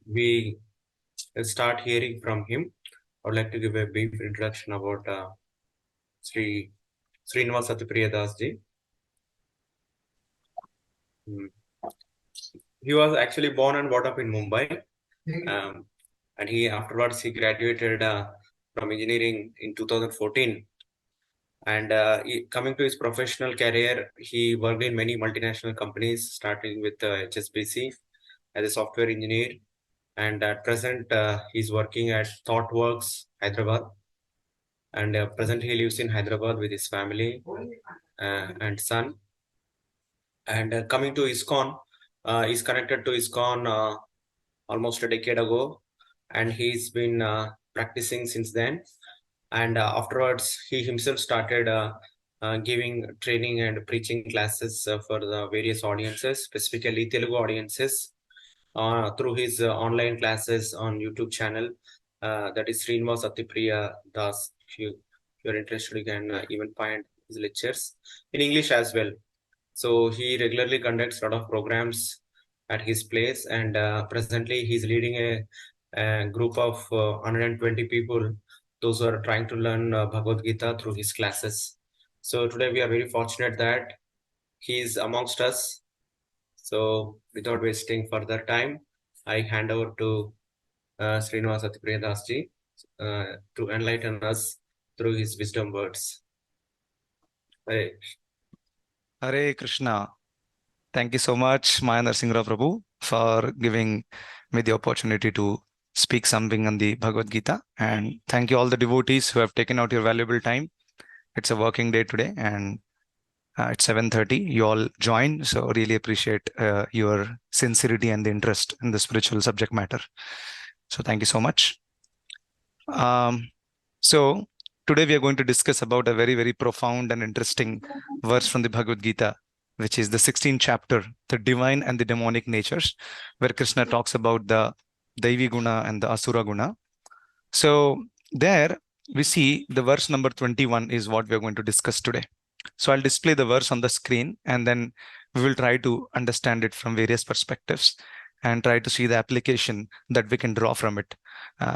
We start hearing from him. I would like to give a brief introduction about Sri Srinivas Satyapriya Das ji. He was actually born and brought up in Mumbai, and he afterwards he graduated from engineering in 2014. And coming to his professional career, he worked in many multinational companies, starting with HSBC as a software engineer. And at present, he's working at ThoughtWorks, Hyderabad. And presently, he lives in Hyderabad with his family and son. And coming to ISKCON, he's connected to ISKCON almost a decade ago, and he's been practicing since then. And afterwards, he himself started giving training and preaching classes for the various audiences, specifically Telugu audiences, through his online classes on YouTube channel. That is Srinivas Satyapriya Das. If you're interested, you can even find his lectures in English as well. So he regularly conducts a lot of programs at his place, and presently he's leading a group of 120 people, those who are trying to learn Bhagavad Gita through his classes. So today we are very fortunate that he is amongst us. So without wasting further time, I hand over to Srinivas Satyapriya Das ji to enlighten us through his wisdom words. Hare Hare Krishna. Thank you so much, Maya Narsingra Prabhu, for giving me the opportunity to speak something on the Bhagavad Gita. And thank you all the devotees who have taken out your valuable time. It's a working day today, and it's 7:30. You all joined, so really appreciate your sincerity and the interest in the spiritual subject matter. So thank you so much. So today we are going to discuss about a very, very profound and interesting verse from the Bhagavad Gita, which is the 16th chapter, the divine and the demonic natures, where Krishna talks about the Daivi Guna and the Asura Guna. So there we see the verse number 21 is what we are going to discuss today. So I'll display the verse on the screen, and then we will try to understand it from various perspectives and try to see the application that we can draw from it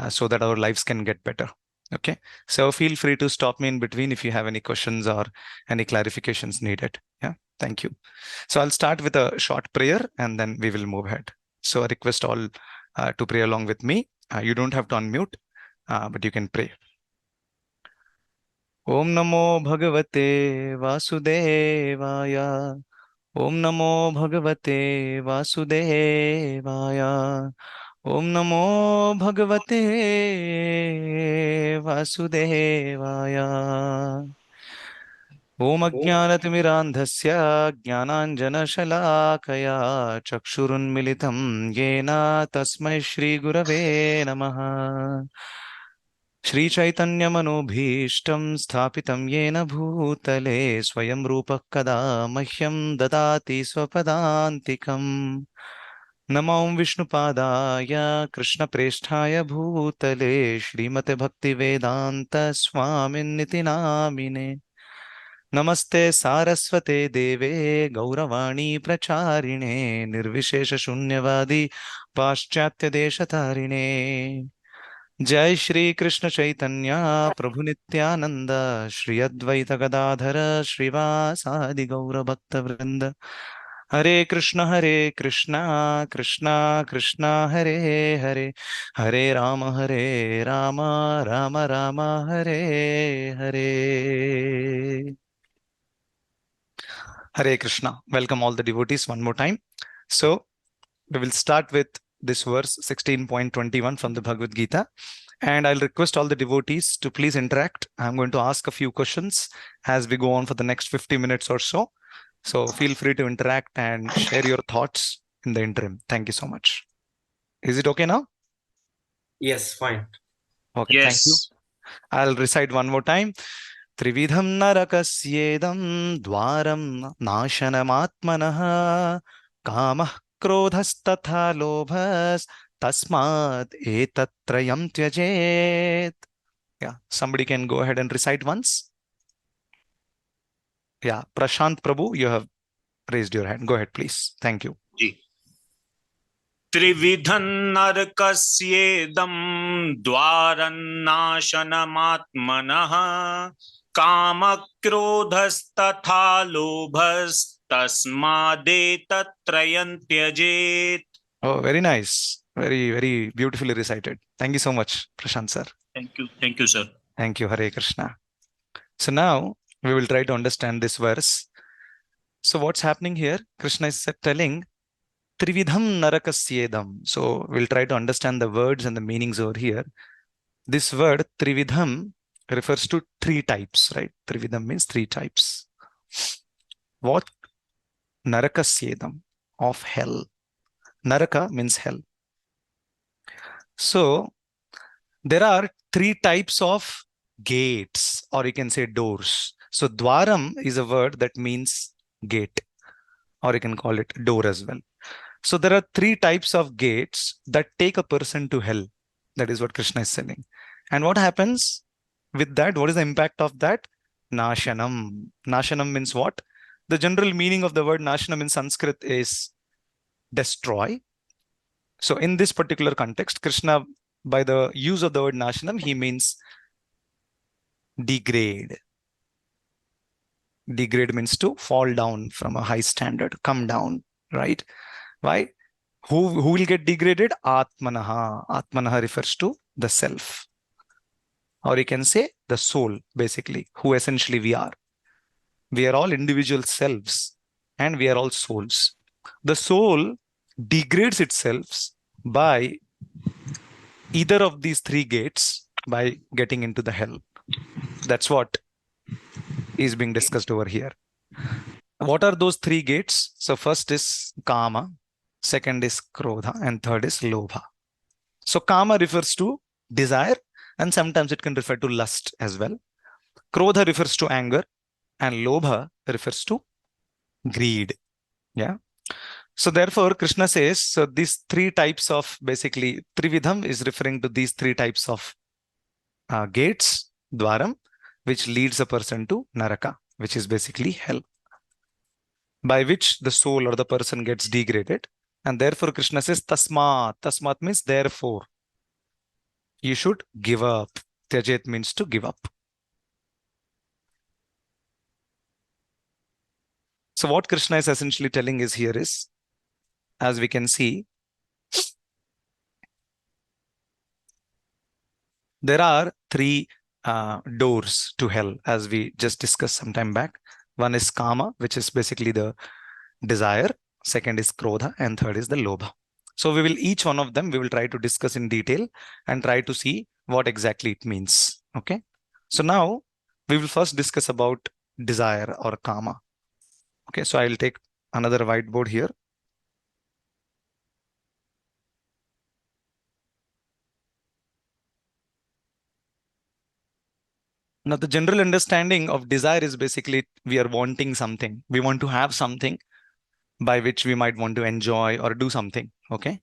so that our lives can get better. Okay, so feel free to stop me in between if you have any questions or any clarifications needed. Yeah, thank you. So I'll start with a short prayer and then we will move ahead. So I request all to pray along with me. You don't have to unmute, but you can pray. Om Namo Bhagavate Vasudevaya. Om Namo Bhagavate Vasudevaya. Om Namo Bhagavate Vasudevaya. Om Ajnanatimirandhasya Jnananjanashalakaya Chakshurunmilitam Yena Tasmai Shri Gurave Namaha. Shri Chaitanya Manobhishtam Sthapitam Yena Bhutale Swayam Rupa Kada Mahyam Dadati Swapadantikam. Namo Vishnupadaya Krishna Presthaya Bhutale Srimate Bhakti Vedanta Swamin Niti Namine. Namaste Saraswate Deve Gauravani Pracharine Nirvishesha Shunyavadi Paschatya Deshatarine. Jai Shri Krishna Chaitanya Prabhu Nityananda Shri Advaita Gadadhara Srivasadi Gaura Bhakta Vrinda. Hare Krishna Krishna Krishna Hare Hare Hare Rama Rama Rama Hare Hare. Hare Krishna. Welcome all the devotees one more time. So we will start with this verse 16.21 from the Bhagavad Gita. And I'll request all the devotees to please interact. I'm going to ask a few questions as we go on for the next 50 minutes or so. So feel free to interact and share your thoughts in the interim. Thank you so much. Is it okay now? Yes, fine. Okay, thank you. I'll recite one more time. Trividham narakasyedam dwaram nashanamaatmanah kamah krodhastatha lobhas tasmad etatrayam tyajet. Yeah, somebody can go ahead and recite once. Yeah, Prashant Prabhu, you have raised your hand. Go ahead, please. Thank you. त्रिविधं नरकस्येदं द्वारन्नाशनमात्मनः कामक्रोधस्तथा लोभस्तस्मादेतत्त्रयं त्यजेत्. Oh, very nice. Very, very beautifully recited. Thank you so much, Prashant sir. Thank you, sir. Thank you, Hare Krishna. So now we will try to understand this verse. So what's happening here? Krishna is telling Trividham Narakasyedam. So we'll try to understand the words and the meanings over here. This word Trividham refers to three types, right? Trividham means three types. What? Narakasyedam, of hell. Naraka means hell. So there are three types of gates, or you can say doors. So Dwaram is a word that means gate, or you can call it door as well. So there are three types of gates that take a person to hell. That is what Krishna is saying. And what happens with that? What is the impact of that? Nashanam. Nashanam means what? The general meaning of the word Nashanam in Sanskrit is destroy. So in this particular context, Krishna, by the use of the word Nashanam, he means degrade. Degrade means to fall down from a high standard, come down, right? Why? Who will get degraded? Atmanaha. Atmanaha refers to the self. Or you can say the soul, basically, who essentially we are. We are all individual selves and we are all souls. The soul degrades itself by either of these three gates by getting into the hell. That's what is being discussed over here. What are those three gates? So first is Kama, second is Krodha, and third is Lobha. So Kama refers to desire, and sometimes it can refer to lust as well. Krodha refers to anger, and Lobha refers to greed. Yeah. So therefore, Krishna says, so these three types of, basically, Trividham is referring to these three types of gates, Dwaram, which leads a person to Naraka, which is basically hell, by which the soul or the person gets degraded. And therefore, Krishna says, Tasmat. Tasmat means therefore. You should give up. Tyajet means to give up. So what Krishna is essentially telling us here is, as we can see, there are three doors to hell, as we just discussed some time back. One is Kama, which is basically the desire. Second is Krodha, and third is the Lobha. So we will, each one of them, we will try to discuss in detail and try to see what exactly it means. Okay. So now we will first discuss about desire or Kama. Okay. So I will take another whiteboard here. Now, the general understanding of desire is basically we are wanting something. We want to have something by which we might want to enjoy or do something. Okay.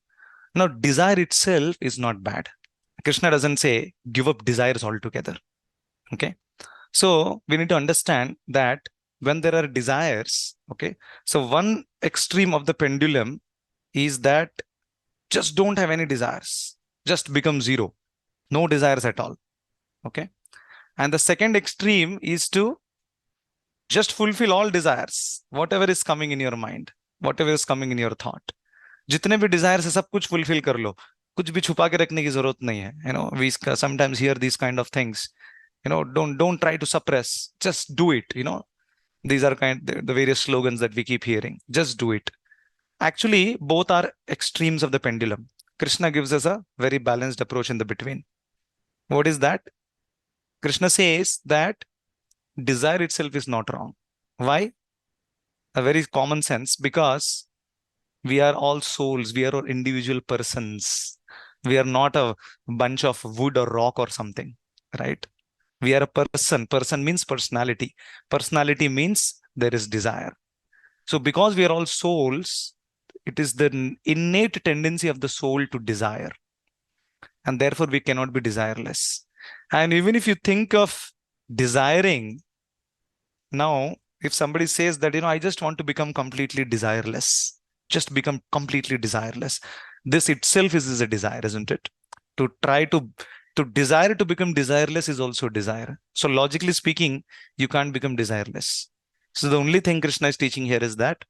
Now, desire itself is not bad. Krishna doesn't say give up desires altogether. Okay. So we need to understand that when there are desires, okay, so one extreme of the pendulum is that just don't have any desires, just become zero, no desires at all. Okay. And the second extreme is to just fulfill all desires, whatever is coming in your mind, whatever is coming in your thought. जितने भी desires है सब कुछ fulfill कर लो, कुछ भी छुपा के रखने की जरूरत नहीं है. You know, we sometimes hear these kind of things. You know, don't try to suppress, just do it. You know, these are the various slogans that we keep hearing. Just do it. Actually, both are extremes of the pendulum. Krishna gives us a very balanced approach in the between. What is that? Krishna says that desire itself is not wrong. Why? A very common sense, because we are all souls, we are all individual persons. We are not a bunch of wood or rock or something, right? We are a person. Person means personality. Personality means there is desire. So because we are all souls, it is the innate tendency of the soul to desire. And therefore we cannot be desireless. And even if you think of desiring, now, if somebody says that, you know, I just want to become completely desireless, just become completely desireless. This itself is a desire, isn't it? To try to desire to become desireless is also desire. So logically speaking, you can't become desireless. So the only thing Krishna is teaching here is that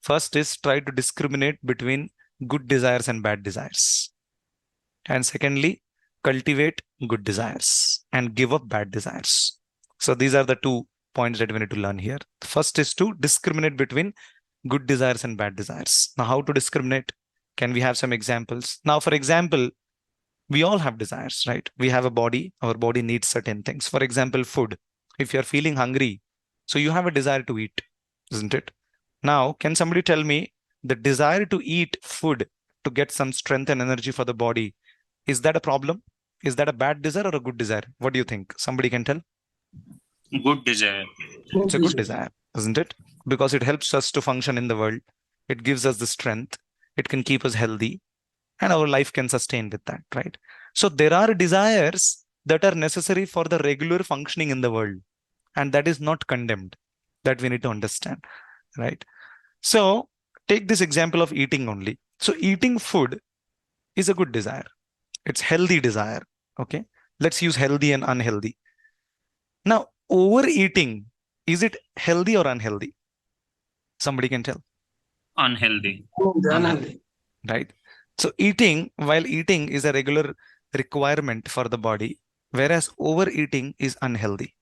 first is try to discriminate between good desires and bad desires. And secondly, cultivate good desires and give up bad desires. So these are the 2 points that we need to learn here. First is to discriminate between good desires and bad desires. Now, how to discriminate? Can we have some examples? Now, for example, we all have desires, right? We have a body, our body needs certain things. For example, food. If you're feeling hungry, so you have a desire to eat, isn't it? Now, can somebody tell me the desire to eat food to get some strength and energy for the body, is that a problem? Is that a bad desire or a good desire? What do you think? Somebody can tell? Good desire. It's a good desire, isn't it? Because it helps us to function in the world. It gives us the strength. It can keep us healthy, and our life can sustain with that, right? So there are desires that are necessary for the regular functioning in the world, and that is not condemned. That we need to understand, right? So take this example of eating only. So eating food is a good desire. It's healthy desire. Okay. Let's use healthy and unhealthy. Now, overeating, is it healthy or unhealthy? Somebody can tell. Unhealthy. Unhealthy, right? So while eating is a regular requirement for the body, whereas overeating is unhealthy.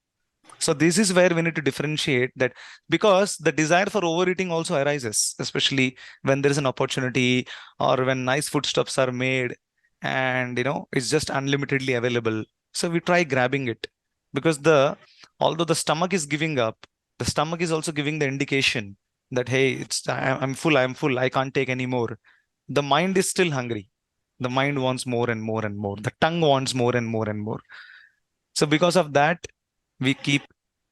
So this is where we need to differentiate that, because the desire for overeating also arises, especially when there is an opportunity or when nice foodstuffs are made and it's just unlimitedly available. So we try grabbing it, because although the stomach is giving up, the stomach is also giving the indication that, hey, I'm full, I can't take any more. The mind is still hungry. The mind wants more and more and more. The tongue wants more and more and more. So because of that, we keep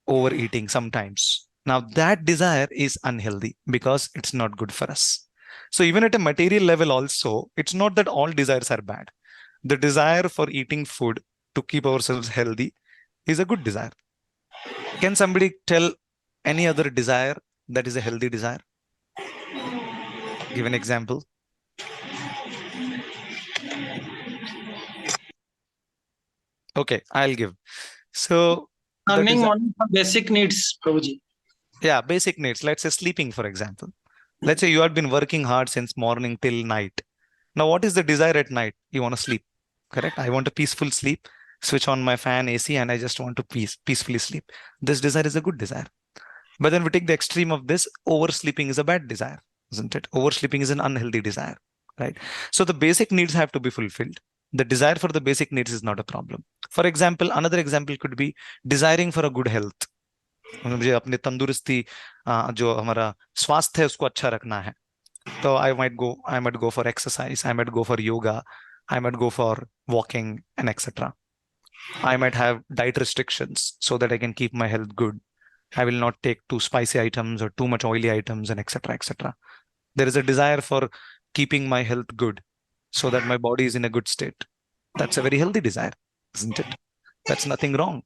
overeating sometimes. Now that desire is unhealthy because it's not good for us. So even at a material level also, it's not that all desires are bad. The desire for eating food to keep ourselves healthy is a good desire. Can somebody tell any other desire that is a healthy desire? Give an example. Okay, I'll give. So earning money for basic needs, Prabhuji. Yeah, basic needs. Let's say sleeping, for example. Let's say you have been working hard since morning till night. Now, what is the desire at night? You want to sleep, correct? I want a peaceful sleep, switch on my fan, AC, and I just want to peacefully sleep. This desire is a good desire. But then we take the extreme of this, oversleeping is a bad desire, isn't it? Oversleeping is an unhealthy desire, right? So the basic needs have to be fulfilled. The desire for the basic needs is not a problem. For example, another example could be desiring for a good health. मुझे अपनी तंदुरुस्ती जो हमारा स्वास्थ्य है उसको अच्छा रखना है, तो I might go for exercise, I might go for yoga, I might go for walking and etc. I might have diet restrictions so that I can keep my health good. I will not take too spicy items or too much oily items and etc. etc. There is a desire for keeping my health good so that my body is in a good state. That's a very healthy desire, isn't it? That's nothing wrong.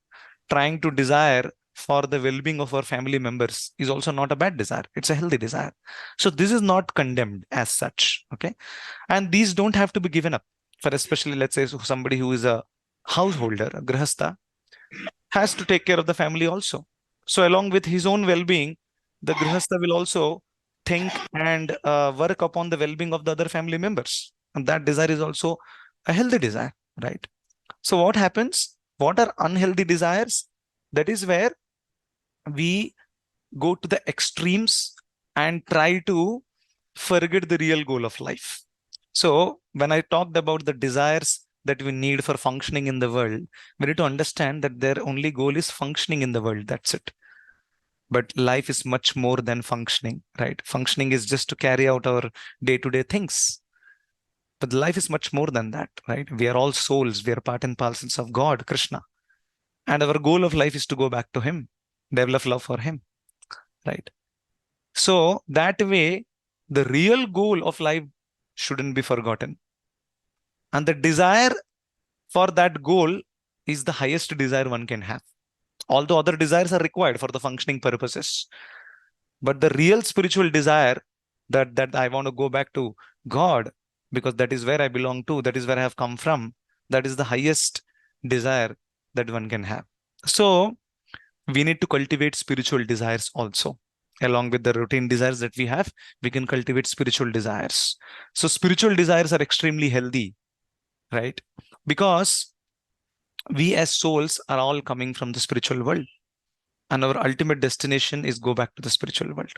Trying to desire for the well-being of our family members is also not a bad desire. It's a healthy desire. So this is not condemned as such. Okay. And these don't have to be given up. For especially, let's say, somebody who is a householder, a grihastha, has to take care of the family also. So along with his own well-being, the grihastha will also think and work upon the well-being of the other family members. And that desire is also a healthy desire, right? So what happens? What are unhealthy desires? That is where we go to the extremes and try to forget the real goal of life. So when I talked about the desires that we need for functioning in the world, we need to understand that their only goal is functioning in the world. That's it. But life is much more than functioning, right? Functioning is just to carry out our day-to-day things. But life is much more than that, right? We are all souls. We are part and parcels of God, Krishna. And our goal of life is to go back to Him, develop love for Him, right? So that way, the real goal of life shouldn't be forgotten. And the desire for that goal is the highest desire one can have. Although other desires are required for the functioning purposes. But the real spiritual desire that I want to go back to God because that is where I belong to, that is where I have come from. That is the highest desire that one can have. So we need to cultivate spiritual desires also. Along with the routine desires that we have, we can cultivate spiritual desires. So spiritual desires are extremely healthy, right? Because we as souls are all coming from the spiritual world, and our ultimate destination is go back to the spiritual world.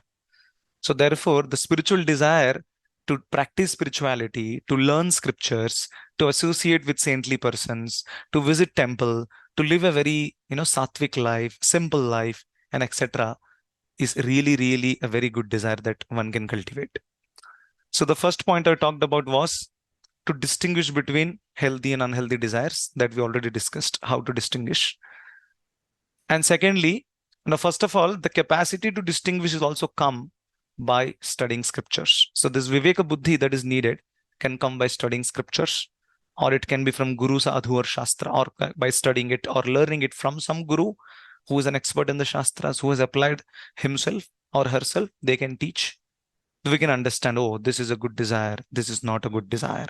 So therefore, the spiritual desire to practice spirituality, to learn scriptures, to associate with saintly persons, to visit temple, to live a very, sattvic life, simple life, and etc., is really, really a very good desire that one can cultivate. So the first point I talked about was to distinguish between healthy and unhealthy desires, that we already discussed how to distinguish. And secondly, first of all, the capacity to distinguish is also come by studying scriptures. So this Viveka Buddhi that is needed can come by studying scriptures, or it can be from Guru, Sadhu, or Shastra, or by studying it or learning it from some Guru who is an expert in the Shastras, who has applied himself or herself. They can teach. We can understand, oh, this is a good desire, this is not a good desire.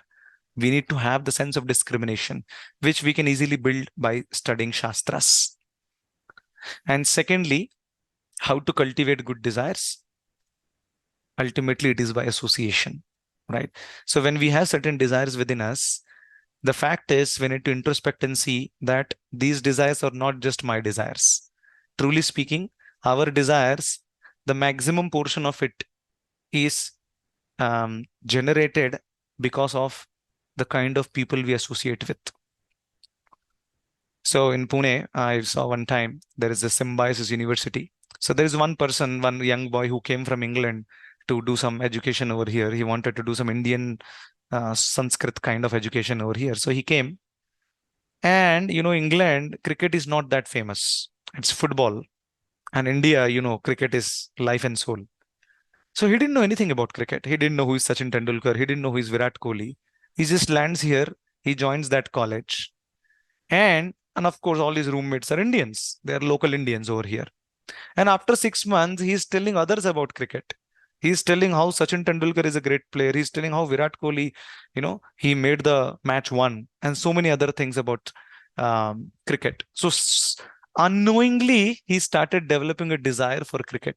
We need to have the sense of discrimination, which we can easily build by studying Shastras. And secondly, how to cultivate good desires? Ultimately, it is by association, right? So when we have certain desires within us, the fact is we need to introspect and see that these desires are not just my desires. Truly speaking, our desires, the maximum portion of it is generated because of the kind of people we associate with. So in Pune, I saw one time there is a Symbiosis University. So there is one person, one young boy who came from England to do some education over here. He wanted to do some Indian Sanskrit kind of education over here. So he came. And, England, cricket is not that famous. It's football. And India, cricket is life and soul. So he didn't know anything about cricket. He didn't know who is Sachin Tendulkar. He didn't know who is Virat Kohli. He just lands here. He joins that college. And of course, all his roommates are Indians. They are local Indians over here. And after 6 months, he's telling others about cricket. He's telling how Sachin Tendulkar is a great player. He's telling how Virat Kohli, he made the match won, and so many other things about cricket. So unknowingly, he started developing a desire for cricket.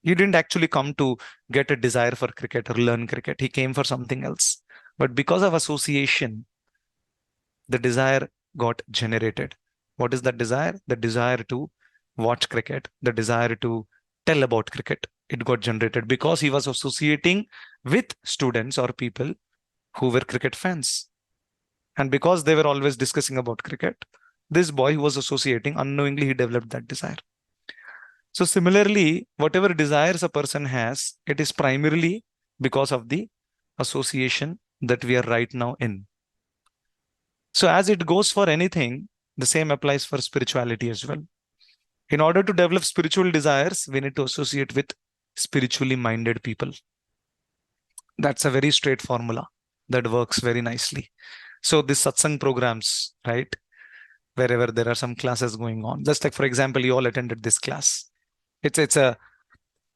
He didn't actually come to get a desire for cricket or learn cricket. He came for something else. But because of association, the desire got generated. What is that desire? The desire to watch cricket, the desire to tell about cricket. It got generated because he was associating with students or people who were cricket fans. And because they were always discussing about cricket, this boy who was associating, unknowingly, he developed that desire. So similarly, whatever desires a person has, it is primarily because of the association that we are right now in. So as it goes for anything, the same applies for spirituality as well. In order to develop spiritual desires, we need to associate with spiritually minded people. That's a very straight formula that works very nicely. So these satsang programs, right? Wherever there are some classes going on, just like, for example, you all attended this class. It's a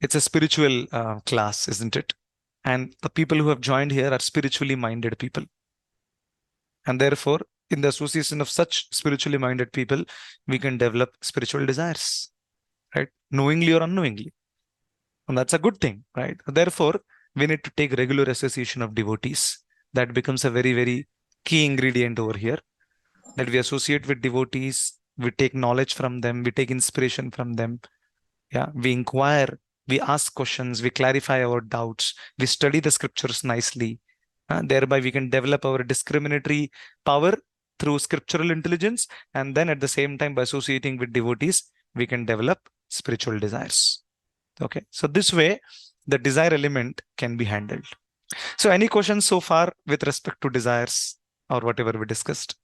spiritual class, isn't it? And the people who have joined here are spiritually minded people. And therefore, in the association of such spiritually minded people, we can develop spiritual desires, right? Knowingly or unknowingly. And that's a good thing, right? Therefore, we need to take regular association of devotees. That becomes a very, very key ingredient over here. That we associate with devotees, we take knowledge from them, we take inspiration from them. Yeah, we inquire, we ask questions, we clarify our doubts, we study the scriptures nicely. Thereby, we can develop our discriminatory power through scriptural intelligence. And then at the same time, by associating with devotees, we can develop spiritual desires. Okay, so this way, the desire element can be handled. So any questions so far with respect to desires or whatever we discussed?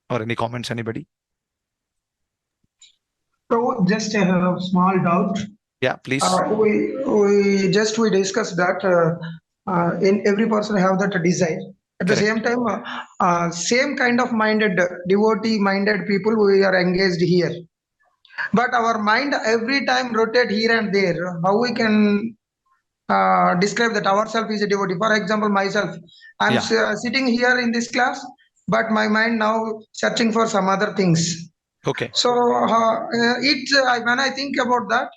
Or any comments, anybody? So just a small doubt. Yeah, please. We discussed that in every person have that desire. At the Correct. same time, same kind of minded devotee-minded people we are engaged here. But our mind every time rotate here and there. How we can describe that ourself is a devotee. For example, myself, I'm sitting here in this class, but my mind now searching for some other things. Okay. So when I think about that,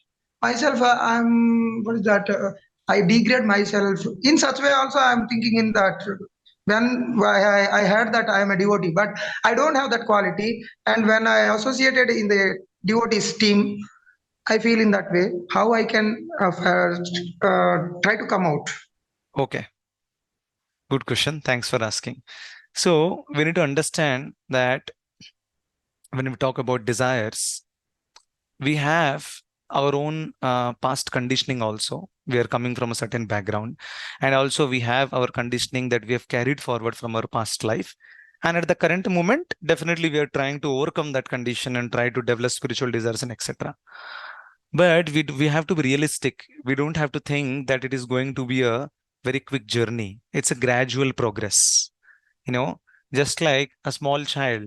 myself, I'm what is that? I degrade myself in such way. Also, I'm thinking in that when I heard that I am a devotee, but I don't have that quality. And when I associated in the devotees team, I feel in that way. How I can try to come out? Okay. Good question. Thanks for asking. So we need to understand that when we talk about desires, we have our own past conditioning also. We are coming from a certain background. And also we have our conditioning that we have carried forward from our past life. And at the current moment, definitely we are trying to overcome that condition and try to develop spiritual desires and etc. But we have to be realistic. We don't have to think that it is going to be a very quick journey. It's a gradual progress. Just like a small child,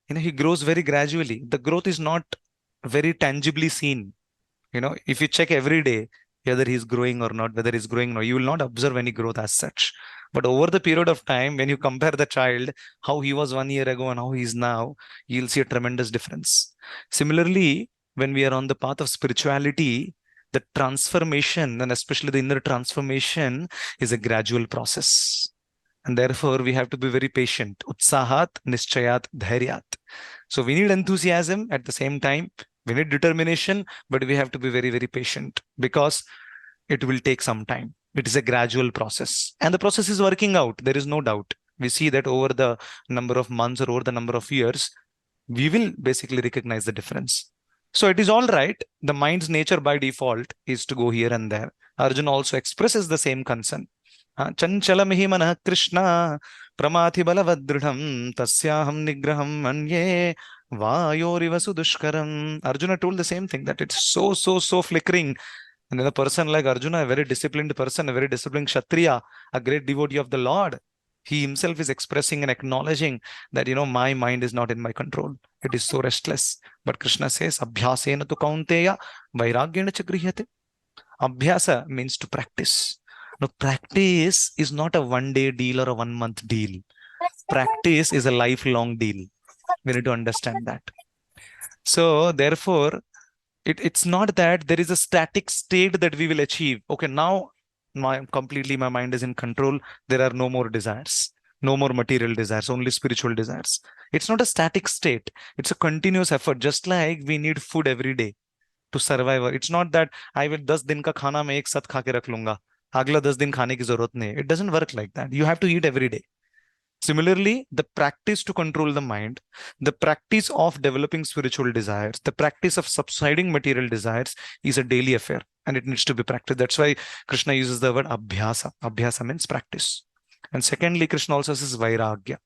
he grows very gradually. The growth is not very tangibly seen. If you check every day whether he's growing or not, whether he's growing or you will not observe any growth as such. But over the period of time, when you compare the child, how he was 1 year ago and how he is now, you'll see a tremendous difference. Similarly, when we are on the path of spirituality, the transformation and especially the inner transformation is a gradual process. And therefore, we have to be very patient. Utsahat, nischayat, dhairyat. So we need enthusiasm at the same time. We need determination, but we have to be very, very patient because it will take some time. It is a gradual process. And the process is working out. There is no doubt. We see that over the number of months or over the number of years, we will basically recognize the difference. So it is all right. The mind's nature by default is to go here and there. Arjuna also expresses the same concern. Chanchalamhi manah Krishna pramathi balavadridham tasyaham nigraham manye vayoriva sudushkaram. Arjuna told the same thing, that it's so flickering. And then a person like Arjuna, a very disciplined person, a very disciplined Kshatriya, a great devotee of the Lord, he himself is expressing and acknowledging that, my mind is not in my control. It is so restless. But Krishna says, Abhyasena tu kaunteya vairagyena cha grihyate. Abhyasa means to practice. Now, practice is not a one-day deal or a one-month deal. Practice is a lifelong deal. We need to understand that. So, therefore, it's not that there is a static state that we will achieve. Okay, now my mind is in control. There are no more desires, no more material desires, only spiritual desires. It's not a static state. It's a continuous effort, just like we need food every day to survive. It's not that I will 10 दिन का खाना मैं एक साथ खा के रख लूंगा, अगला 10 दिन खाने की जरूरत नहीं. It doesn't work like that. You have to eat every day. Similarly, the practice to control the mind, the practice of developing spiritual desires, the practice of subsiding material desires is a daily affair and it needs to be practiced. That's why Krishna uses the word abhyasa. Abhyasa means practice. And secondly, Krishna also says vairagya.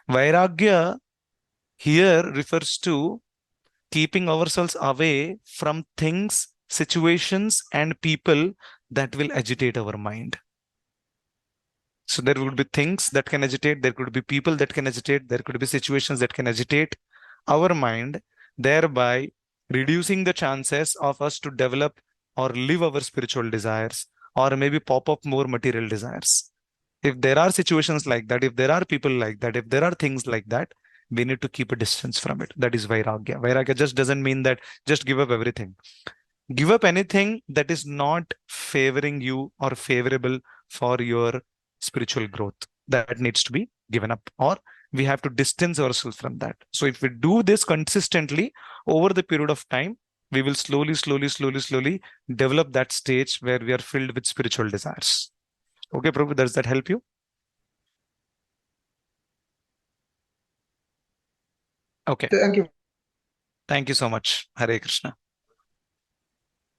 Vairagya here refers to keeping ourselves away from things, situations, and people that will agitate our mind. So there would be things that can agitate, there could be people that can agitate, there could be situations that can agitate our mind, thereby reducing the chances of us to develop or live our spiritual desires, or maybe pop up more material desires. If there are situations like that, if there are people like that, if there are things like that, we need to keep a distance from it. That is vairagya. Vairagya just doesn't mean that just give up everything. Give up anything that is not favoring you or favorable for your spiritual growth. That needs to be given up, or we have to distance ourselves from that. So if we do this consistently over the period of time, we will slowly develop that stage where we are filled with spiritual desires. Okay, Prabhu, does that help you? Okay. Thank you. Thank you so much. Hare Krishna.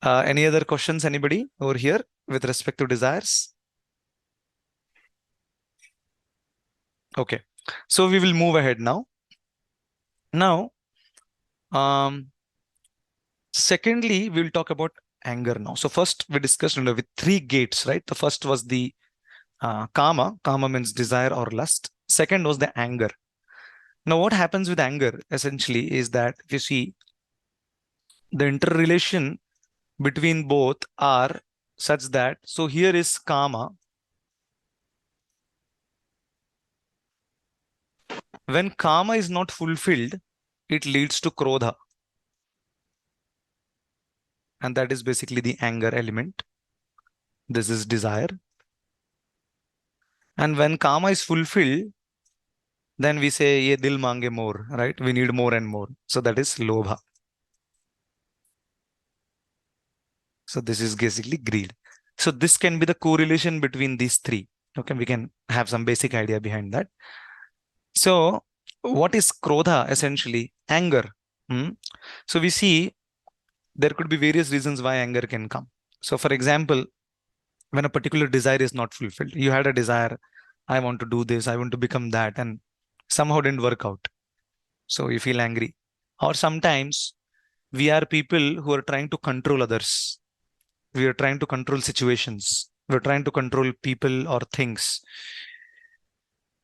Any other questions, anybody over here with respect to desires? Okay, so we will move ahead now. Now, secondly, we'll talk about anger now. So first we discussed with 3 gates, right? The first was the kama. Kama means desire or lust. Second was the anger. Now, what happens with anger essentially is that if you see the interrelation between both are such that, so here is kama. When kama is not fulfilled, it leads to krodha. And that is basically the anger element. This is desire. And when kama is fulfilled, then we say, ye dil mange more, right? We need more and more. So that is lobha. So this is basically greed. So this can be the correlation between these three. Okay, we can have some basic idea behind that. So what is krodha essentially? Anger. So we see there could be various reasons why anger can come. So for example, when a particular desire is not fulfilled, you had a desire, I want to do this, I want to become that, and somehow didn't work out. So you feel angry. Or sometimes we are people who are trying to control others. We are trying to control situations. We're trying to control people or things.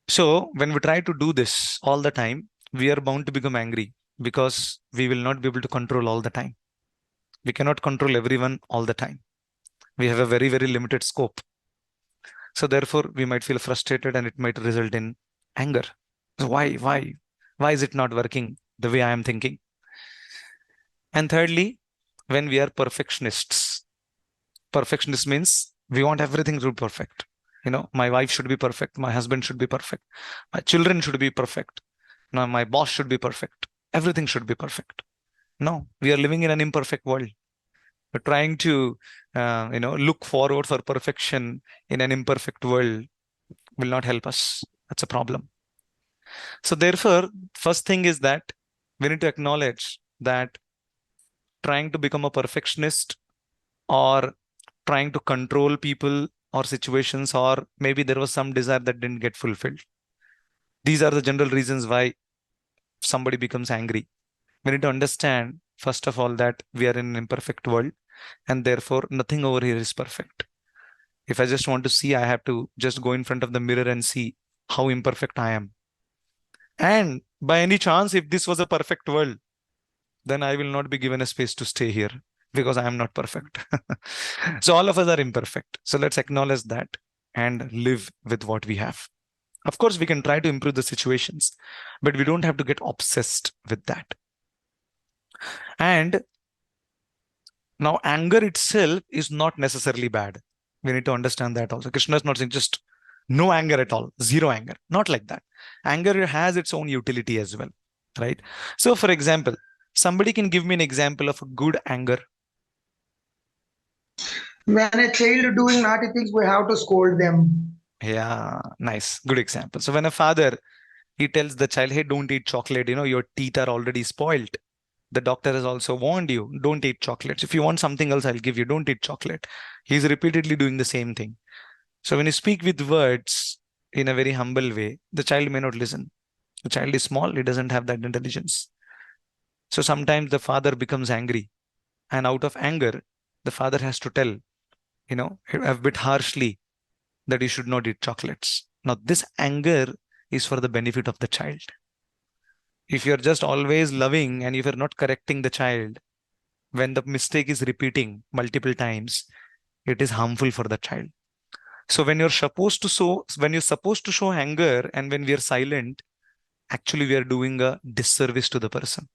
So when we try to do this all the time, we are bound to become angry because we will not be able to control all the time. We cannot control everyone all the time. We have a very, very limited scope. So therefore, we might feel frustrated and it might result in anger. So why is it not working the way I am thinking? And thirdly, when we are perfectionists, perfectionist means we want everything to be perfect. You know, my wife should be perfect. My husband should be perfect. My children should be perfect. Now, my boss should be perfect. Everything should be perfect. No, we are living in an imperfect world. We're trying to, look forward for perfection in an imperfect world will not help us. That's a problem. So therefore, first thing is that we need to acknowledge that trying to become a perfectionist or trying to control people or situations, or maybe there was some desire that didn't get fulfilled. These are the general reasons why somebody becomes angry. We need to understand, first of all, that we are in an imperfect world and therefore nothing over here is perfect. If I just want to see, I have to just go in front of the mirror and see how imperfect I am. And by any chance, if this was a perfect world, then I will not be given a space to stay here because I am not perfect. So all of us are imperfect. So let's acknowledge that and live with what we have. Of course, we can try to improve the situations, but we don't have to get obsessed with that. And now anger itself is not necessarily bad. We need to understand that also. Krishna is not saying just no anger at all, zero anger. Not like that. Anger has its own utility as well, right? So for example, somebody can give me an example of a good anger. When a child doing naughty things, we have to scold them. Yeah, nice. Good example. So when a father, he tells the child, hey, don't eat chocolate, your teeth are already spoiled. The doctor has also warned you, don't eat chocolates. If you want something else, I'll give you, don't eat chocolate. He's repeatedly doing the same thing. So when you speak with words in a very humble way, the child may not listen. The child is small, he doesn't have that intelligence. So sometimes the father becomes angry, and out of anger, the father has to tell, a bit harshly that you should not eat chocolates. Now, this anger is for the benefit of the child. If you're just always loving and if you're not correcting the child, when the mistake is repeating multiple times, it is harmful for the child. So when you're supposed to show anger and when we are silent, actually we are doing a disservice to the person,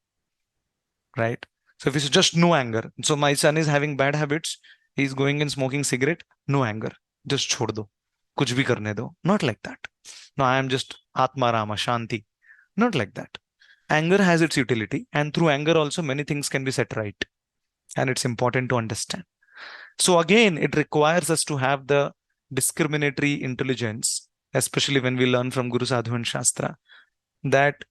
right? So if it's just no anger, so my son is having bad habits, he's going and smoking cigarette, no anger, just chhod do, kuch bhi karne do. Not like that. No, I am just Atma Rama, Shanti. Not like that. Anger has its utility, and through anger also many things can be set right. And it's important to understand. So again, it requires us to have the discriminatory intelligence, especially when we learn from Guru Sadhu and Shastra, that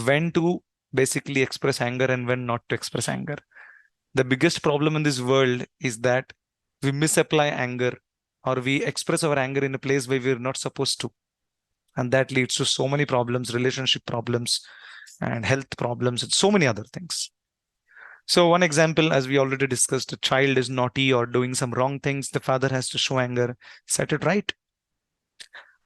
when to basically express anger and when not to express anger. The biggest problem in this world is that we misapply anger or we express our anger in a place where we're not supposed to. And that leads to so many problems, relationship problems, and health problems, and so many other things. So one example, as we already discussed, a child is naughty or doing some wrong things, the father has to show anger, set it right.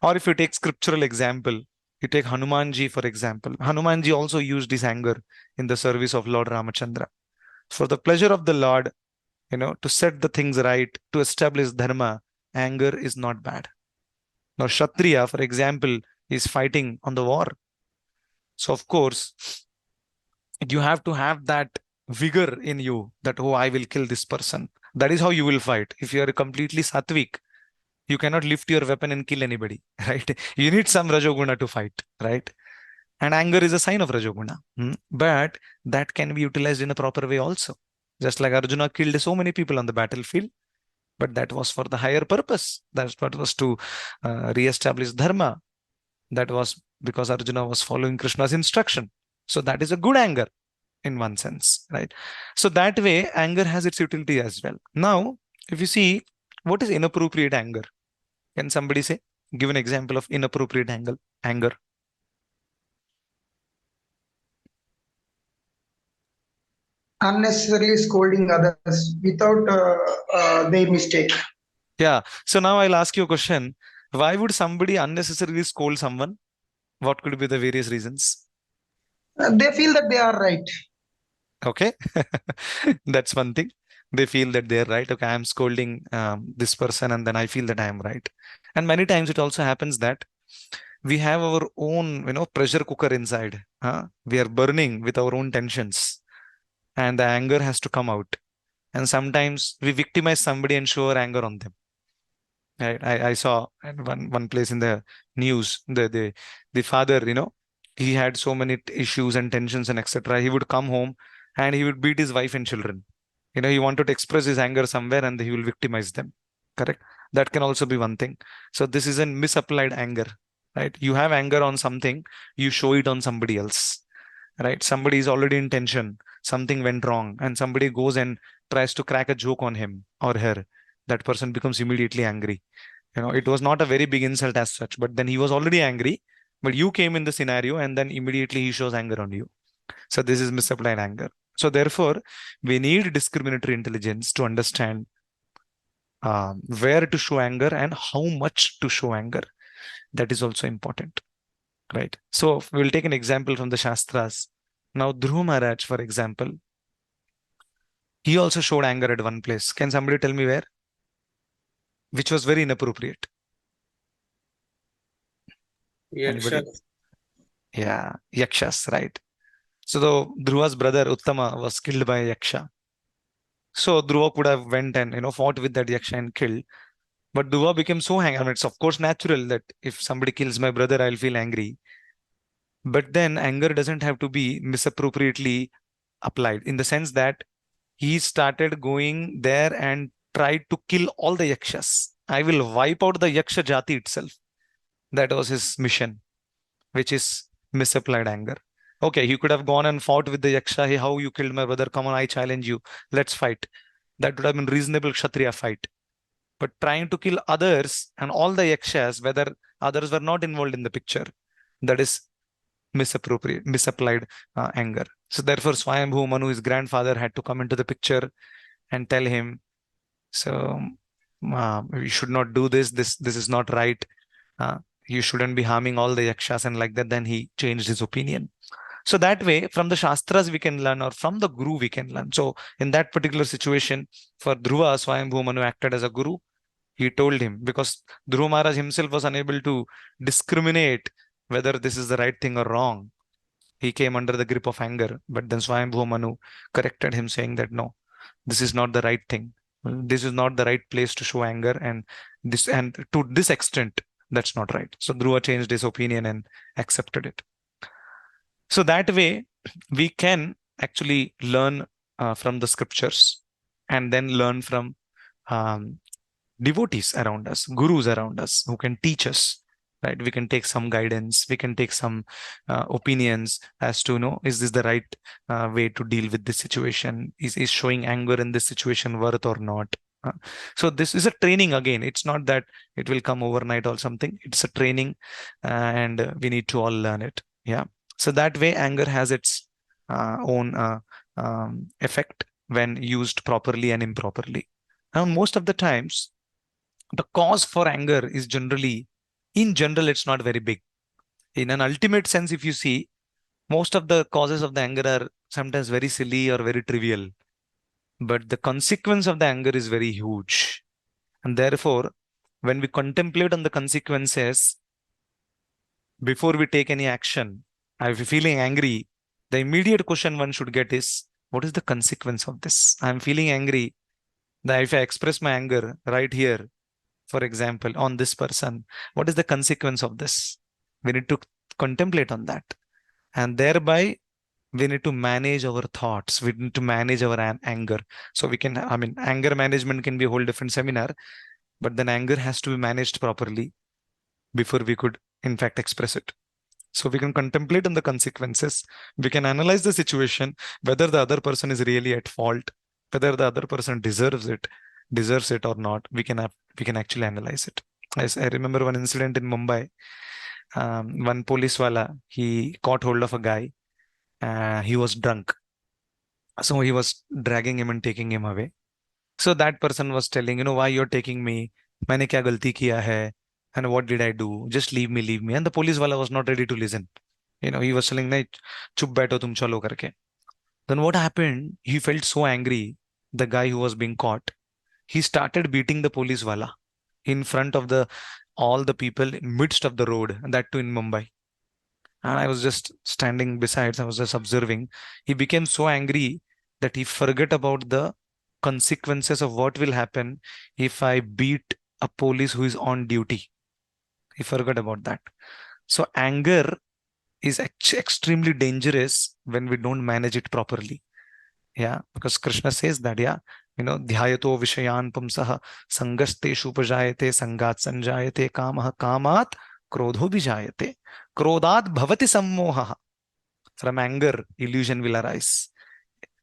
Or if you take scriptural example, you take Hanumanji, for example. Hanumanji also used his anger in the service of Lord Ramachandra. For the pleasure of the Lord, to set the things right, to establish dharma, anger is not bad. Now, Kshatriya, for example, is fighting on the war. So, of course, you have to have that vigor in you that, oh, I will kill this person. That is how you will fight. If you are completely sattvic, you cannot lift your weapon and kill anybody, right? You need some Rajoguna to fight, right? And anger is a sign of Rajoguna. But that can be utilized in a proper way also. Just like Arjuna killed so many people on the battlefield, but that was for the higher purpose. That's what was to re-establish dharma. That was because Arjuna was following Krishna's instruction. So that is a good anger in one sense, right? So that way, anger has its utility as well. Now, if you see, what is inappropriate anger? Can somebody say, give an example of inappropriate anger? Unnecessarily scolding others without their mistake. Yeah. So now I'll ask you a question. Why would somebody unnecessarily scold someone? What could be the various reasons? They feel that they are right. Okay. That's one thing. They feel that they're right. Okay, I'm scolding this person and then I feel that I am right. And many times it also happens that we have our own, pressure cooker inside. We are burning with our own tensions and the anger has to come out. And sometimes we victimize somebody and show our anger on them. Right. I saw at one place in the news, the father, he had so many issues and tensions and etc. He would come home and he would beat his wife and children. He wanted to express his anger somewhere and he will victimize them. Correct. That can also be one thing. So this is a misapplied anger, right? You have anger on something, you show it on somebody else, right? Somebody is already in tension, something went wrong, and somebody goes and tries to crack a joke on him or her. That person becomes immediately angry. It was not a very big insult as such, but then he was already angry, but you came in the scenario and then immediately he shows anger on you. So this is misapplied anger. So therefore, we need discriminatory intelligence to understand where to show anger and how much to show anger. That is also important, right? So we'll take an example from the Shastras. Now, Dhruva Maharaj, for example, he also showed anger at one place. Can somebody tell me where? Which was very inappropriate. Anybody? Yaksha. Yeah, Yakshas, right. So the Dhruva's brother Uttama was killed by a Yaksha. So Dhruva could have went and fought with that Yaksha and killed. But Dhruva became so angry. I mean, it's of course natural that if somebody kills my brother, I'll feel angry. But then anger doesn't have to be misappropriately applied in the sense that he started going there and tried to kill all the Yakshas. I will wipe out the Yaksha Jati itself. That was his mission, which is misapplied anger. Okay, he could have gone and fought with the Yaksha. Hey, how you killed my brother? Come on, I challenge you. Let's fight. That would have been reasonable Kshatriya fight. But trying to kill others and all the Yakshas, whether others were not involved in the picture, that is misapplied anger. So therefore, Swayambhu Manu, his grandfather, had to come into the picture and tell him, so you should not do this. This is not right. You shouldn't be harming all the Yakshas and like that. Then he changed his opinion. So that way, from the Shastras we can learn, or from the Guru we can learn. So in that particular situation, for Dhruva, Swayambhu Manu acted as a Guru. He told him, because Dhruva Maharaj himself was unable to discriminate whether this is the right thing or wrong. He came under the grip of anger. But then Swayambhu Manu corrected him, saying that no, this is not the right thing. This is not the right place to show anger, and to this extent, that's not right. So Dhruva changed his opinion and accepted it. So that way, we can actually learn from the scriptures and then learn from devotees around us, gurus around us who can teach us, right? We can take some guidance, we can take some opinions as to know, is this the right way to deal with this situation? Is showing anger in this situation worth or not? So this is a training again. It's not that it will come overnight or something. It's a training and we need to all learn it. Yeah. So that way anger has its own effect when used properly and improperly. Now, most of the times, the cause for anger is in general, it's not very big. In an ultimate sense, if you see, most of the causes of the anger are sometimes very silly or very trivial. but the consequence of the anger is very huge. And therefore, when we contemplate on the consequences before we take any action, if you're feeling angry, the immediate question one should get is, what is the consequence of this? I'm feeling angry. That if I express my anger right here, for example, on this person, what is the consequence of this? We need to contemplate on that. And thereby, we need to manage our thoughts. We need to manage our anger. So we can, anger management can be a whole different seminar, but then anger has to be managed properly before we could, in fact, express it. So we can contemplate on the consequences. We can analyze the situation, whether the other person is really at fault, whether the other person deserves it or not. We can actually analyze it. I remember one incident in Mumbai. One police wala, he caught hold of a guy. He was drunk. So he was dragging him and taking him away. So that person was telling, why you're taking me? मैंने क्या गलती किया है? And what did I do? Just leave me, leave me. And the police wala was not ready to listen. He was telling, नहीं, चुप बैठो तुम चलो करके. Then what happened? He felt so angry, the guy who was being caught. He started beating the police wala in front of all the people in midst of the road, and that too in Mumbai. And I was just standing besides, I was just observing. He became so angry that he forgot about the consequences of what will happen if I beat a police who is on duty. He forgot about that. So anger is extremely dangerous when we don't manage it properly. Yeah, because Krishna says that, yeah, dhyayato vishayan pumsah sangasteshu upajayate sangat sanjayate kamah kamat krodho bijayate krodat bhavati sammoha. From anger, illusion will arise.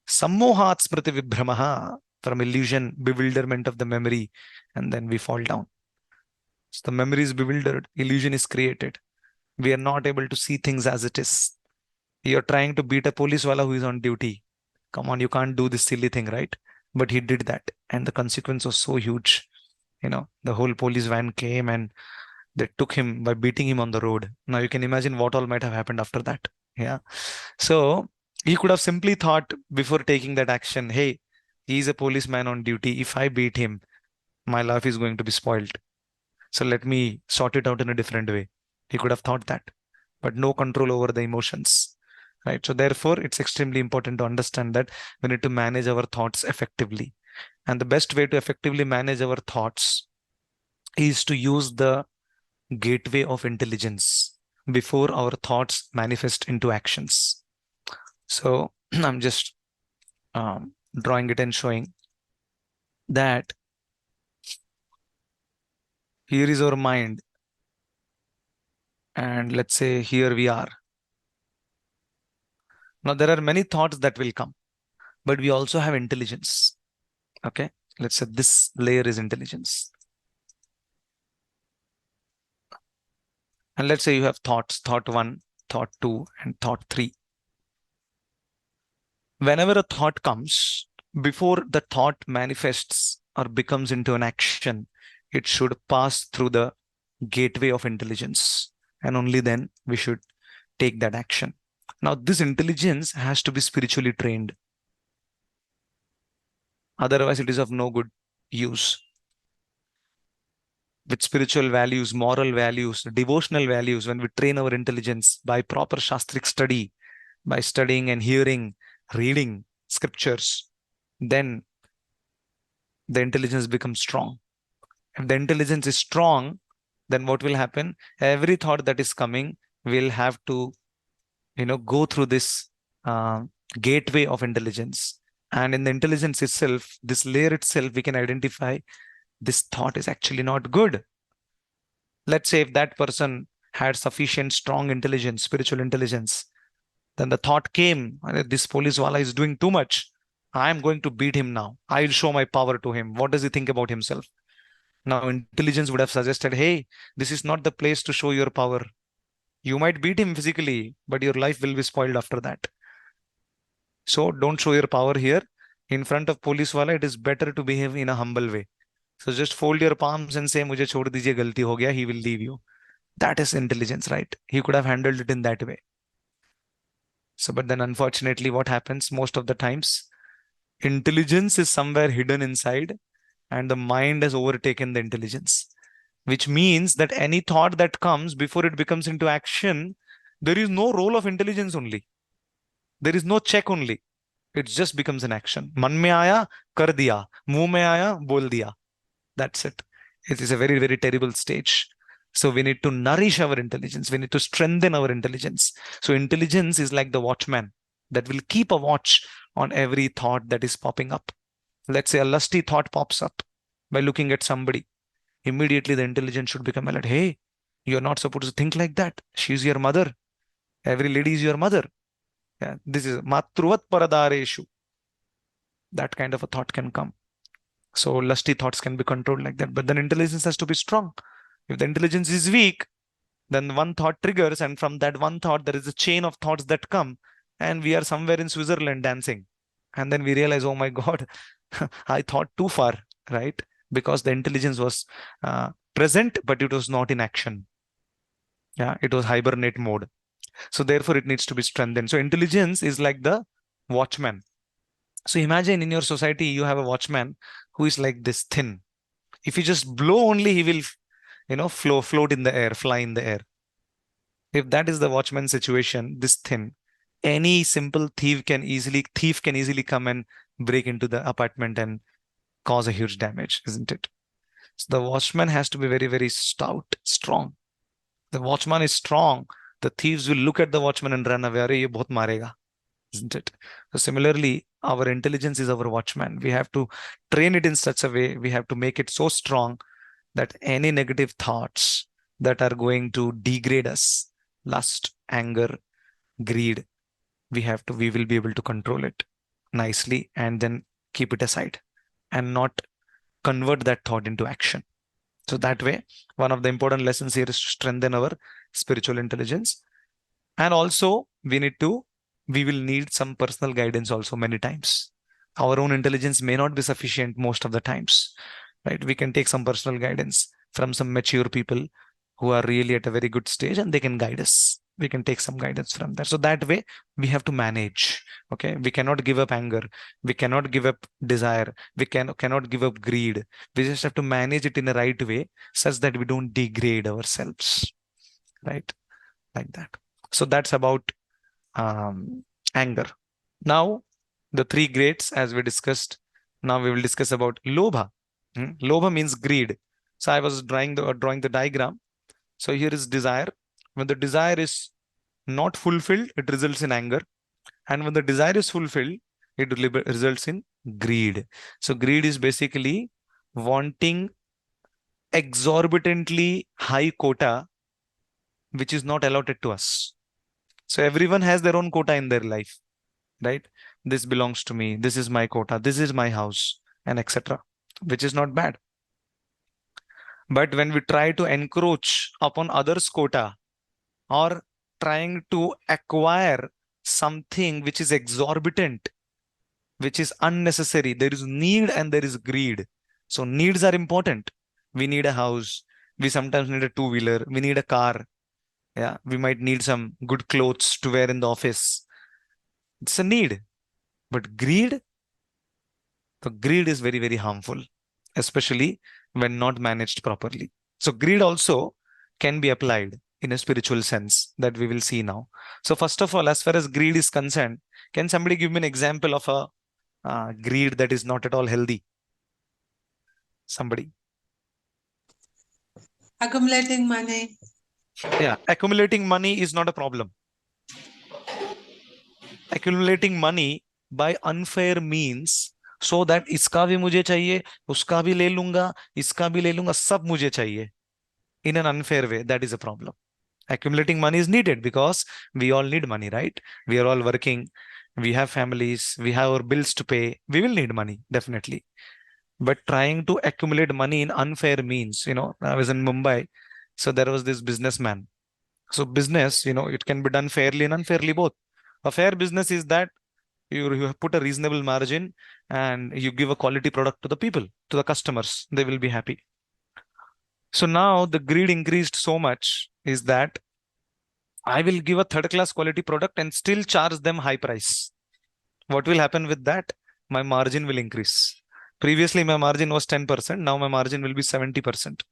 Sammohat smriti vibhramaha. From illusion, bewilderment of the memory, and then we fall down. So the memory is bewildered, illusion is created. We are not able to see things as it is. You're trying to beat a police wala who is on duty. Come on, you can't do this silly thing, right? But he did that, and the consequence was so huge. The whole police van came and they took him by beating him on the road. Now you can imagine what all might have happened after that. Yeah. So he could have simply thought before taking that action, hey, he's a policeman on duty. If I beat him, my life is going to be spoiled. So let me sort it out in a different way. He could have thought that, but no control over the emotions, right? So therefore, it's extremely important to understand that we need to manage our thoughts effectively. And the best way to effectively manage our thoughts is to use the gateway of intelligence before our thoughts manifest into actions. So I'm just drawing it and showing that here is our mind. And let's say here we are. Now there are many thoughts that will come, but we also have intelligence. Okay, let's say this layer is intelligence. And let's say you have thoughts, thought 1, thought 2, and thought 3. Whenever a thought comes, before the thought manifests or becomes into an action, it should pass through the gateway of intelligence. And only then we should take that action. Now, this intelligence has to be spiritually trained. Otherwise, it is of no good use. With spiritual values, moral values, devotional values, when we train our intelligence by proper shastric study, by studying and hearing, reading scriptures, then the intelligence becomes strong. If the intelligence is strong, then what will happen? Every thought that is coming will have to, go through this gateway of intelligence. And in the intelligence itself, this layer itself, we can identify this thought is actually not good. Let's say if that person had sufficient strong intelligence, spiritual intelligence, then the thought came, this police wala is doing too much. I'm going to beat him now. I'll show my power to him. What does he think about himself? Now, intelligence would have suggested, hey, this is not the place to show your power. You might beat him physically, but your life will be spoiled after that. So don't show your power here. In front of police wala, it is better to behave in a humble way. So just fold your palms and say, "Mujhe chhod dijiye, galti ho gaya." He will leave you. That is intelligence, right? He could have handled it in that way. So, but then unfortunately, what happens most of the times Intelligence is somewhere hidden inside, and the mind has overtaken the intelligence, which means that any thought that comes before it becomes into action, there is no role of intelligence only. There is no check only. It just becomes an action. Man mein aaya, kar diya. Muh mein aaya, bol diya. That's it. It is a very, very terrible stage. So we need to nourish our intelligence. We need to strengthen our intelligence. So intelligence is like the watchman that will keep a watch on every thought that is popping up. Let's say a lusty thought pops up by looking at somebody. Immediately the intelligence should become alert. Hey, you're not supposed to think like that. She's your mother. Every lady is your mother. Yeah, this is matruvat paradareshu. That kind of a thought can come. So lusty thoughts can be controlled like that. But then intelligence has to be strong. If the intelligence is weak, then one thought triggers, and from that one thought, there is a chain of thoughts that come, and we are somewhere in Switzerland dancing. And then we realize, oh my God, I thought too far, right? Because the intelligence was present, but it was not in action. Yeah, it was hibernate mode. So therefore, it needs to be strengthened. So intelligence is like the watchman. So imagine in your society, you have a watchman who is like this thin. If you just blow only, he will, float in the air, fly in the air. If that is the watchman situation, this thin, any simple thief can easily come and break into the apartment and cause a huge damage, isn't it? So the watchman has to be very, very stout, strong. The watchman is strong. The thieves will look at the watchman and run away. Arey, ye bahut marega, isn't it? So similarly, our intelligence is our watchman. We have to train it in such a way. We have to make it so strong that any negative thoughts that are going to degrade us, lust, anger, greed, we will be able to control it nicely and then keep it aside and not convert that thought into action. So that way, one of the important lessons here is to strengthen our spiritual intelligence. And also we will need some personal guidance also many times. Our own intelligence may not be sufficient most of the times, right? We can take some personal guidance from some mature people who are really at a very good stage, and they can guide us. We can take some guidance from there. So that way we have to manage. Okay. We cannot give up anger. We cannot give up desire. We cannot give up greed. We just have to manage it in the right way such that we don't degrade ourselves. Right. Like that. So that's about anger. Now, the three grades, as we discussed, now we will discuss about lobha. Lobha means greed. So I was drawing the diagram. So here is desire. When the desire is not fulfilled, it results in anger. And when the desire is fulfilled, it results in greed. So greed is basically wanting exorbitantly high quota, which is not allotted to us. So everyone has their own quota in their life, right? This belongs to me. This is my quota. This is my house, and etc., which is not bad. But when we try to encroach upon others' quota or trying to acquire something which is exorbitant, which is unnecessary, there is need and there is greed. So needs are important. We need a house. We sometimes need a two-wheeler. We need a car. Yeah, we might need some good clothes to wear in the office. It's a need. But greed, the greed is very, very harmful, especially when not managed properly. So greed also can be applied in a spiritual sense that we will see now. So first of all, as far as greed is concerned, can somebody give me an example of a greed that is not at all healthy? Somebody. Accumulating money. Yeah, accumulating money is not a problem. Accumulating money by unfair means, so that iska bhi mujhe chahiye, uska bhi le lunga, iska bhi le lunga, sab mujhe chahiye. In an unfair way, that is a problem. Accumulating money is needed because we all need money, right? We are all working. We have families. We have our bills to pay. We will need money, definitely. But trying to accumulate money in unfair means, I was in Mumbai. So there was this businessman. So business, it can be done fairly and unfairly both. A fair business is that you put a reasonable margin and you give a quality product to the people, to the customers. They will be happy. So now the greed increased so much is that I will give a third class quality product and still charge them high price. What will happen with that? my margin will increase. Previously, my margin was 10%. Now my margin will be 70%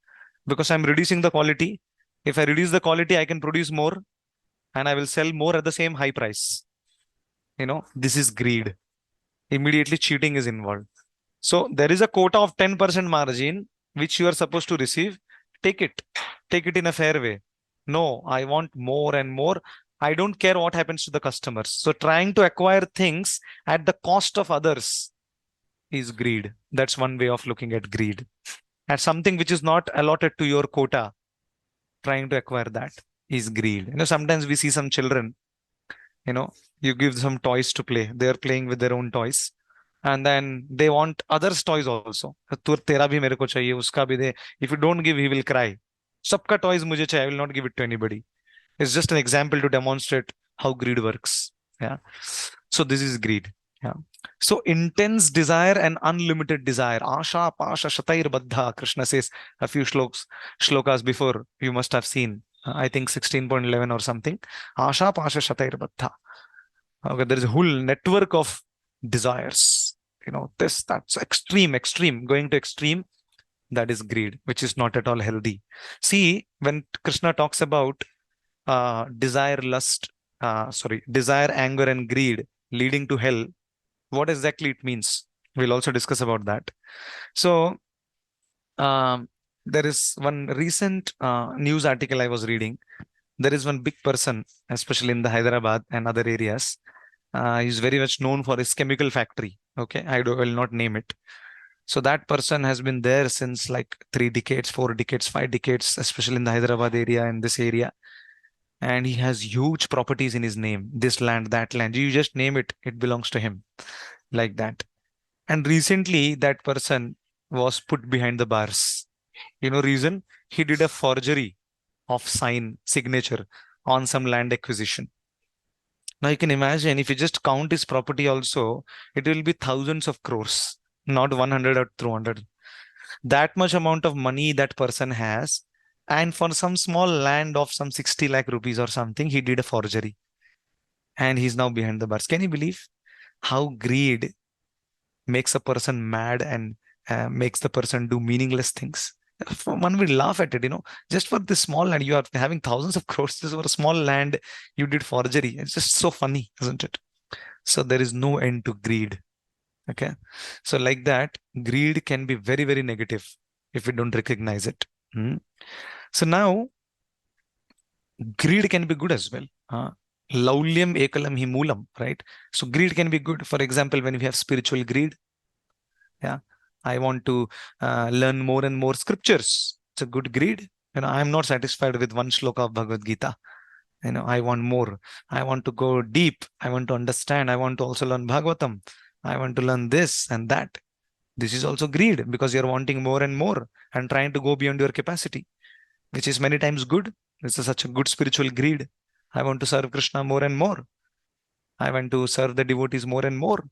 because I'm reducing the quality. If I reduce the quality, I can produce more and I will sell more at the same high price. This is greed. Immediately cheating is involved. So there is a quota of 10% margin which you are supposed to receive. Take it. Take it in a fair way. No, I want more and more. I don't care what happens to the customers. So trying to acquire things at the cost of others is greed. That's one way of looking at greed. At something which is not allotted to your quota, trying to acquire that is greed. Sometimes we see some children, you give some toys to play. They're playing with their own toys. And then they want others' toys also. Tera bhi mere ko chahiye, uska bhi de. If you don't give, he will cry. Sabka toys mujhe chahiye, I will not give it to anybody. It's just an example to demonstrate how greed works. Yeah. So this is greed. Yeah. So intense desire and unlimited desire. Asha, pasha, shatair baddha. Krishna says a few shlokas before you must have seen. I think 16.11 or something. Asha, pasha, shatair baddha. Okay, there is a whole network of desires. That's extreme, going to extreme. That is greed, which is not at all healthy. See, when Krishna talks about desire, anger, and greed leading to hell, what exactly it means? We'll also discuss about that. So, there is one recent news article I was reading. There is one big person, especially in the Hyderabad and other areas. He's very much known for his chemical factory. Okay, I will not name it. So that person has been there since like 3 decades, 4 decades, 5 decades, especially in the Hyderabad area and this area. And he has huge properties in his name. This land, that land. You just name it, it belongs to him. Like that. And recently, that person was put behind the bars. Reason? He did a forgery of signature on some land acquisition. Now you can imagine if you just count his property also, it will be thousands of crores, not 100 or 200. That much amount of money that person has. And for some small land of some 60 lakh rupees or something, he did a forgery. And he's now behind the bars. Can you believe how greed makes a person mad and makes the person do meaningless things? One will laugh at it, just for this small land, you are having thousands of crores just for a small land, you did forgery. It's just so funny, isn't it? So there is no end to greed. Okay. So like that, greed can be very, very negative if we don't recognize it. So now, greed can be good as well. Laulyam ekalam hi moolam, right? So greed can be good. For example, when we have spiritual greed, yeah, I want to learn more and more scriptures. It's a good greed. I'm not satisfied with one shloka of Bhagavad Gita. I want more. I want to go deep. I want to understand. I want to also learn Bhagavatam. I want to learn this and that. This is also greed because you're wanting more and more and trying to go beyond your capacity, which is many times good. This is such a good spiritual greed. I want to serve Krishna more and more. I want to serve the devotees more and more.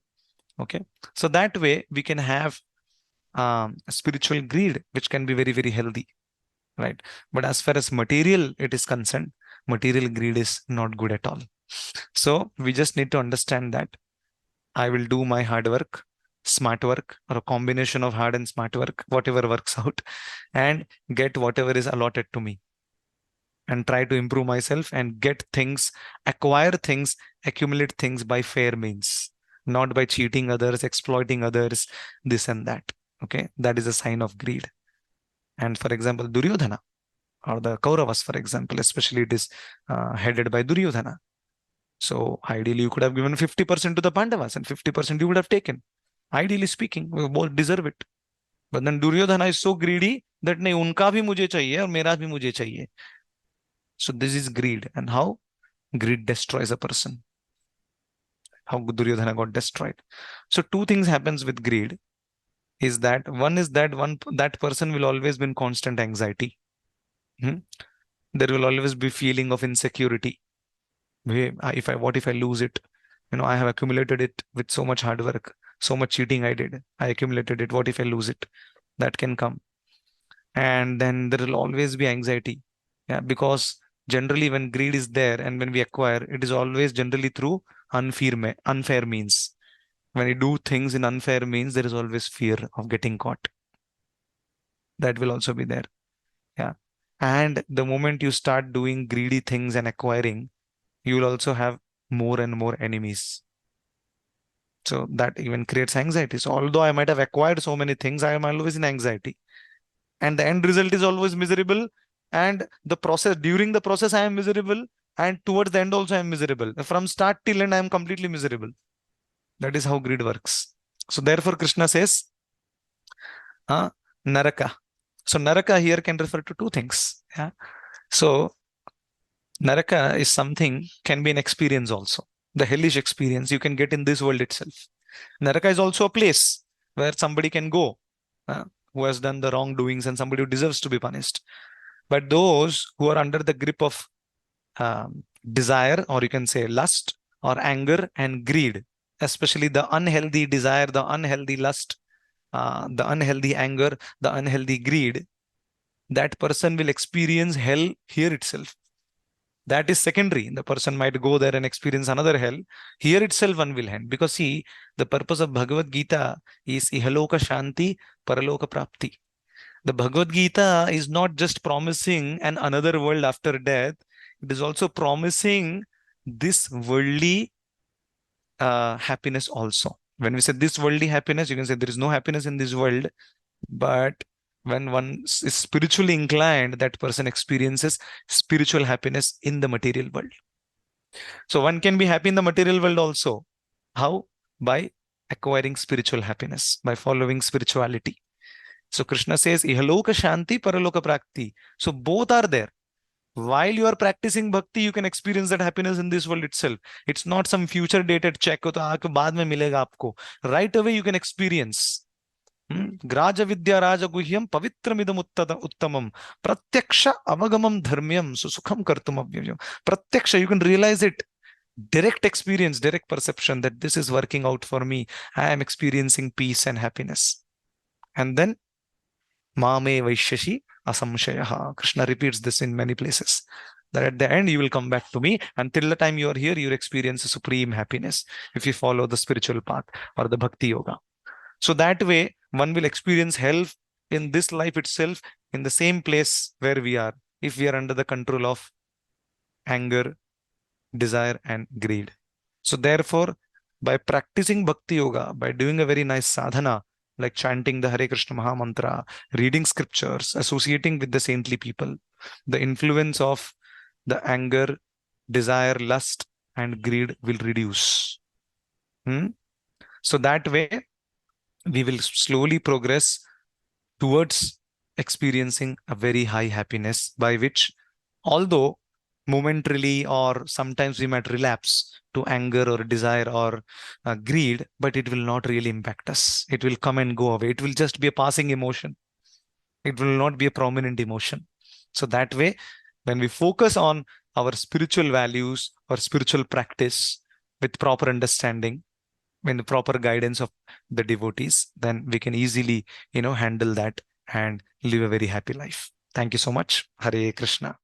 Okay. So that way we can have spiritual greed, which can be very, very healthy, right? But as far as material it is concerned, material greed is not good at all. So we just need to understand that I will do my hard work, smart work, or a combination of hard and smart work, whatever works out, and get whatever is allotted to me, and try to improve myself and get things, acquire things, accumulate things by fair means, not by cheating others, exploiting others, this and that. Okay, that is a sign of greed. And for example, Duryodhana or the Kauravas, for example, especially it is headed by Duryodhana. So ideally, you could have given 50% to the Pandavas and 50% you would have taken. Ideally speaking, we both deserve it. But then Duryodhana is so greedy that nahi unka bhi mujhe chahiye aur mera bhi mujhe chahiye. So this is greed. And how greed destroys a person. How Duryodhana got destroyed. So two things happens with greed. Is that that person will always be in constant anxiety. There will always be feeling of insecurity. What if I lose it? I have accumulated it with so much hard work, so much cheating I did. I accumulated it. What if I lose it? That can come. And then there will always be anxiety. Yeah, because generally when greed is there and when we acquire, it is always generally through unfair means. When you do things in unfair means, there is always fear of getting caught. That will also be there. Yeah. And the moment you start doing greedy things and acquiring, you will also have more and more enemies. So that even creates anxiety. So although I might have acquired so many things, I am always in anxiety. And the end result is always miserable. And the process, during the process, I am miserable. And towards the end also, I am miserable. From start till end, I am completely miserable. That is how greed works. So therefore, Krishna says, Naraka. So Naraka here can refer to two things. Yeah. So Naraka is something, can be an experience also. The hellish experience you can get in this world itself. Naraka is also a place where somebody can go who has done the wrongdoings and somebody who deserves to be punished. But those who are under the grip of desire, or you can say lust or anger and greed, especially the unhealthy desire, the unhealthy lust, the unhealthy anger, the unhealthy greed, that person will experience hell here itself. That is secondary. The person might go there and experience another hell. Here itself one will end. Because see, the purpose of Bhagavad Gita is ihaloka shanti, paraloka prapti. The Bhagavad Gita is not just promising an another world after death. It is also promising this worldly happiness also. When we say this worldly happiness, you can say there is no happiness in this world. But when one is spiritually inclined, that person experiences spiritual happiness in the material world. So one can be happy in the material world also. How? By acquiring spiritual happiness, by following spirituality. So Krishna says, ihaloka shanti, paraloka prakti. So both are there. While you are practicing bhakti, you can experience that happiness in this world itself. It's not some future dated check. तो आके बाद में मिलेगा आपको. Right away you can experience. ग्राज विद्या राज गुह्यम पवित्रमिदम उत्तमम प्रत्यक्ष अवगमम धर्म्यम सुसुखम कर्तुम अव्ययम. Pratyaksha, you can realize it. Direct experience, direct perception that this is working out for me. I am experiencing peace and happiness. And then Mame Vaishyashi Asamshayaha. Krishna repeats this in many places. That at the end you will come back to me. Until the time you are here, you experience supreme happiness if you follow the spiritual path or the bhakti yoga. So that way, one will experience health in this life itself, in the same place where we are, if we are under the control of anger, desire, and greed. So therefore, by practicing bhakti yoga, by doing a very nice sadhana, like chanting the Hare Krishna Maha Mantra, reading scriptures, associating with the saintly people, the influence of the anger, desire, lust, and greed will reduce. So that way, we will slowly progress towards experiencing a very high happiness, by which, although momentarily or sometimes we might relapse to anger or desire or greed, but it will not really impact us. It will come and go away. It will just be a passing emotion. It will not be a prominent emotion. So that way, when we focus on our spiritual values or spiritual practice with proper understanding, in the proper guidance of the devotees, then we can easily, handle that and live a very happy life. Thank you so much. Hare Krishna.